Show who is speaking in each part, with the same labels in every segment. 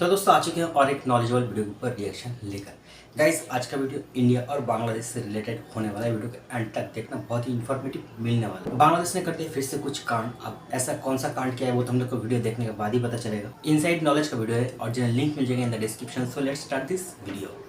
Speaker 1: तो दोस्तों आ चुके हैं और एक नॉलेजेबल वीडियो के ऊपर रिएक्शन लेकर। गाइस आज का वीडियो इंडिया और बांग्लादेश से रिलेटेड होने वाला है। वीडियो के एंड तक देखना, बहुत ही इन्फॉर्मेटिव मिलने वाला है। बांग्लादेश ने करते फिर से कुछ कांड। अब ऐसा कौन सा कांड किया है वो तो हम लोग को वीडियो देखने के बाद ही पता चलेगा। इनसाइड नॉलेज का वीडियो है और जिन्हें लिंक मिल जाएगा in the description. So let's start this video.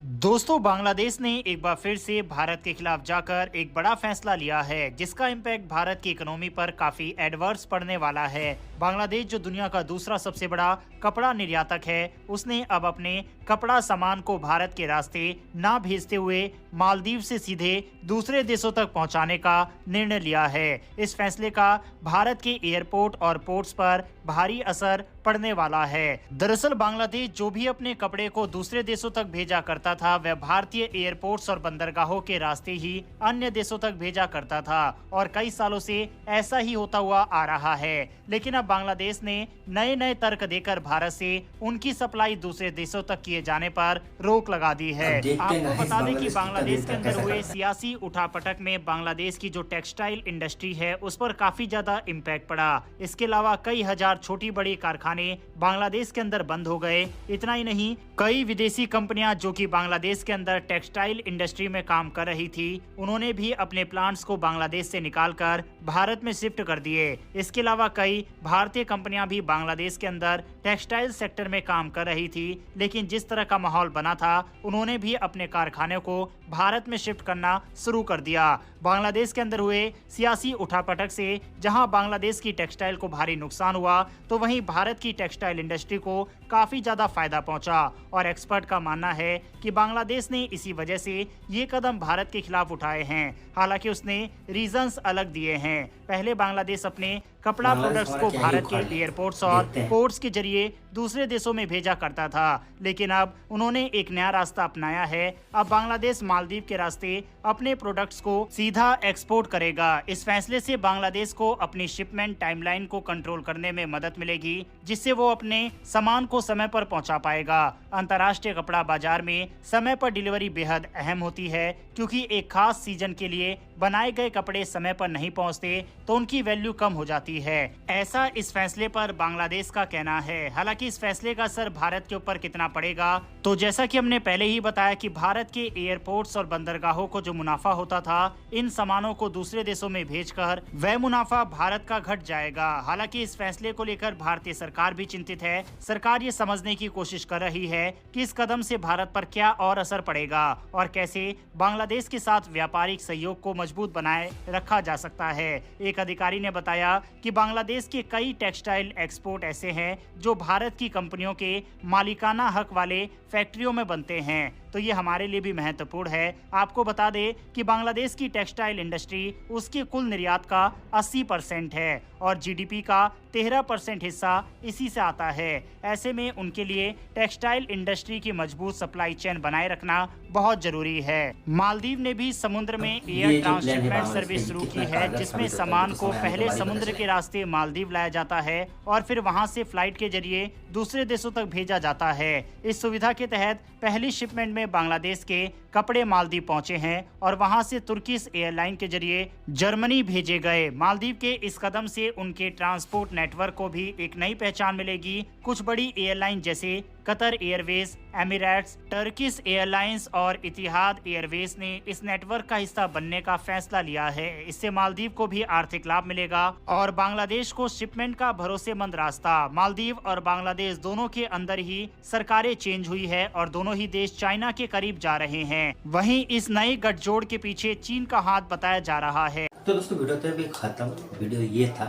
Speaker 2: दोस्तों, बांग्लादेश ने एक बार फिर से भारत के खिलाफ जाकर एक बड़ा फैसला लिया है जिसका इम्पैक्ट भारत की इकोनॉमी पर काफी एडवर्स पड़ने वाला है। बांग्लादेश जो दुनिया का दूसरा सबसे बड़ा कपड़ा निर्यातक है, उसने अब अपने कपड़ा सामान को भारत के रास्ते ना भेजते हुए मालदीव से सीधे दूसरे देशों तक पहुंचाने का निर्णय लिया है। इस फैसले का भारत के एयरपोर्ट और पोर्ट्स पर भारी असर पड़ने वाला है। दरअसल बांग्लादेश जो भी अपने कपड़े को दूसरे देशों तक भेजा करता था, वह भारतीय एयरपोर्ट्स और बंदरगाहों के रास्ते ही अन्य देशों तक भेजा करता था और कई सालों से ऐसा ही होता हुआ आ रहा है। लेकिन अब बांग्लादेश ने नए तर्क देकर भारत से उनकी सप्लाई दूसरे देशों तक किए जाने पर रोक लगा दी है। आपको बता दें कि बांग्लादेश के अंदर हुए सियासी उठापटक में बांग्लादेश की जो टेक्सटाइल इंडस्ट्री है उस पर काफी ज्यादा इम्पैक्ट पड़ा। इसके अलावा कई हजार छोटी बड़ी कारखाने बांग्लादेश के अंदर बंद हो गए। इतना ही नहीं, कई विदेशी कंपनियां जो कि बांग्लादेश के अंदर टेक्सटाइल इंडस्ट्री में काम कर रही थी, उन्होंने भी अपने प्लांट्स को बांग्लादेश से निकालकर भारत में शिफ्ट कर दिए। इसके अलावा कई भारतीय कंपनियां भी बांग्लादेश के अंदर टेक्सटाइल सेक्टर में काम कर रही थी, लेकिन जिस तरह का माहौल बना था उन्होंने भी अपने कारखाने को भारत में शिफ्ट करना शुरू कर दिया। बांग्लादेश के अंदर हुए सियासी उठापटक से जहां बांग्लादेश की टेक्सटाइल को भारी नुकसान हुआ, तो वहीं भारत की टेक्सटाइल इंडस्ट्री को काफी ज्यादा फायदा पहुंचा। और एक्सपर्ट का मानना है कि बांग्लादेश ने इसी वजह से ये कदम भारत के खिलाफ उठाए हैं। हालांकि उसने रीजंस अलग दिए हैं। पहले बांग्लादेश अपने कपड़ा प्रोडक्ट्स को भारत के एयरपोर्ट्स और पोर्ट्स के जरिए दूसरे देशों में भेजा करता था, लेकिन अब उन्होंने एक नया रास्ता अपनाया है। अब बांग्लादेश मालदीव के रास्ते अपने प्रोडक्ट्स को सीधा एक्सपोर्ट करेगा। इस फैसले से बांग्लादेश को अपनी शिपमेंट टाइमलाइन को कंट्रोल करने में मदद मिलेगी, जिससे वो अपने सामान को समय पर पहुंचा पाएगा। अंतर्राष्ट्रीय कपड़ा बाजार में समय पर डिलीवरी बेहद अहम होती है, क्योंकि एक खास सीजन के लिए बनाए गए कपड़े समय पर नहीं पहुंचते तो उनकी वैल्यू कम हो जाती है। ऐसा इस फैसले पर बांग्लादेश का कहना है। हालांकि इस फैसले का असर भारत के ऊपर कितना पड़ेगा, तो जैसा कि हमने पहले ही बताया कि भारत के एयरपोर्ट्स और बंदरगाहों को जो मुनाफा होता था इन सामानों को दूसरे देशों में भेजकर, वह मुनाफा भारत का घट जाएगा। हालांकि इस फैसले को लेकर भारतीय सरकार भी चिंतित है। सरकार ये समझने की कोशिश कर रही है कि इस कदम से भारत पर क्या और असर पड़ेगा और कैसे बांग्लादेश के साथ व्यापारिक सहयोग को मजबूत बनाए रखा जा सकता है। एक अधिकारी ने बताया कि बांग्लादेश के कई टेक्सटाइल एक्सपोर्ट ऐसे हैं जो भारत की कंपनियों के मालिकाना हक वाले फैक्ट्रियों में बनते हैं, तो ये हमारे लिए भी महत्वपूर्ण है। आपको बता दें कि बांग्लादेश की टेक्सटाइल इंडस्ट्री उसके कुल निर्यात का 80% है और जीडीपी का 13% हिस्सा इसी से आता है। ऐसे में उनके लिए टेक्सटाइल इंडस्ट्री की मजबूत सप्लाई चेन बनाए रखना बहुत जरूरी है। मालदीव ने भी समुद्र में एयर ट्रांसशिपमेंट सर्विस शुरू की है, जिसमें सामान को पहले समुद्र के रास्ते मालदीव लाया जाता है और फिर वहां से फ्लाइट के जरिए दूसरे देशों तक भेजा जाता है। इस सुविधा के तहत पहली शिपमेंट में बांग्लादेश के कपड़े मालदीव पहुंचे हैं और वहां से तुर्किश एयरलाइन के जरिए जर्मनी भेजे गए। मालदीव के इस कदम से उनके ट्रांसपोर्ट नेटवर्क को भी एक नई पहचान मिलेगी। कुछ बड़ी एयरलाइन जैसे Qatar Airways, Emirates, Turkish airlines और इतिहाद एयरवेज ने इस नेटवर्क का हिस्सा बनने का फैसला लिया है। इससे मालदीव को भी आर्थिक लाभ मिलेगा और बांग्लादेश को शिपमेंट का भरोसेमंद रास्ता। मालदीव और बांग्लादेश दोनों के अंदर ही सरकारें चेंज हुई है और दोनों ही देश चाइना के करीब जा रहे हैं। वहीं इस नए गठजोड़ के पीछे चीन का हाथ बताया जा रहा है।
Speaker 1: तो दोस्तों वीडियो तो भी खत्म। वीडियो ये था,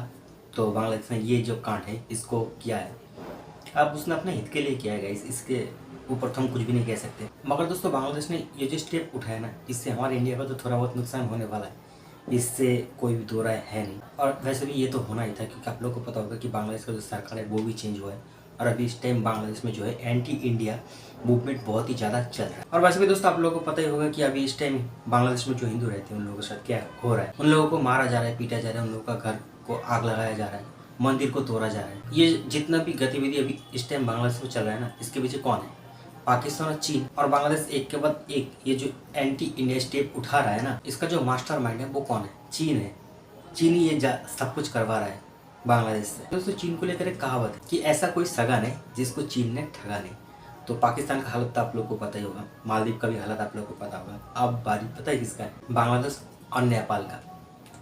Speaker 1: तो बांग्लादेश ने ये जो कांड है इसको किया है। अब उसने अपने हित के लिए किया है गाइस, इसके ऊपर तो हम कुछ भी नहीं कह सकते। मगर दोस्तों बांग्लादेश ने ये जो स्टेप उठाया ना, इससे हमारे इंडिया का तो थोड़ा बहुत नुकसान होने वाला है, इससे कोई भी दो राय है नहीं। और वैसे भी ये तो होना ही था, क्योंकि आप लोग को पता होगा कि बांग्लादेश का जो सरकार है वो भी चेंज हुआ है और अभी इस टाइम बांग्लादेश में जो है एंटी इंडिया मूवमेंट बहुत ही ज़्यादा चल रहा है। और वैसे भी दोस्तों आप लोगों को पता ही होगा कि अभी इस टाइम बांग्लादेश में जो हिंदू रहते हैं उन लोगों के साथ क्या हो रहा है। उन लोगों को मारा जा रहा है, पीटा जा रहा है, उन लोगों का घर को आग लगाया जा रहा है, मंदिर को तोड़ा जा रहा है। ये जितना भी गतिविधि अभी इस टाइम बांग्लादेश में चल रहा है ना, इसके पीछे कौन है? पाकिस्तान और चीन। और बांग्लादेश एक के बाद एक ये जो एंटी इंडिया स्टेप उठा रहा है ना, इसका जो मास्टरमाइंड है वो कौन है? चीन है। चीन ही ये सब कुछ करवा रहा है। बांग्लादेश से। दोस्तों चीन को लेकर एक कहावत है कि ऐसा कोई सगा नहीं जिसको चीन ने ठगा नहीं। तो पाकिस्तान का हालत तो आप लोग को पता ही होगा, मालदीव का भी हालत आप लोग को पता होगा। अब बारी पता है किसका है? बांग्लादेश और नेपाल का।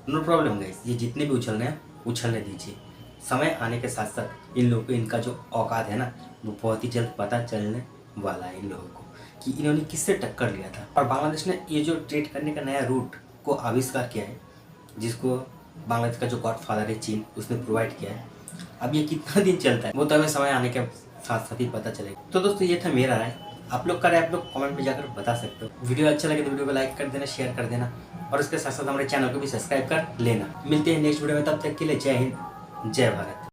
Speaker 1: नो प्रॉब्लम गाइस, ये जितने भी उछलने हैं उछलने दीजिए। समय आने के साथ साथ इन लोगों को इनका जो औकात है ना, वो बहुत ही जल्द पता चलने वाला है इन लोगों को कि इन्होंने किससे टक्कर लिया था। और बांग्लादेश ने ये जो ट्रेड करने का नया रूट को आविष्कार किया है, जिसको बांग्लादेश का जो गॉड फादर है चीन, उसने प्रोवाइड किया है। अब ये कितना दिन चलता है वो तो हमें समय आने के साथ साथ ही पता चलेगा। तो दोस्तों ये था मेरा राय, आप लोग का राय आप लोग कमेंट में जाकर बता सकते हो। वीडियो अच्छा लगे तो वीडियो को लाइक कर देना, शेयर कर देना और उसके साथ साथ हमारे चैनल को भी सब्सक्राइब कर लेना। मिलते हैं नेक्स्ट वीडियो में, तब तक के लिए जय हिंद, जय भारत।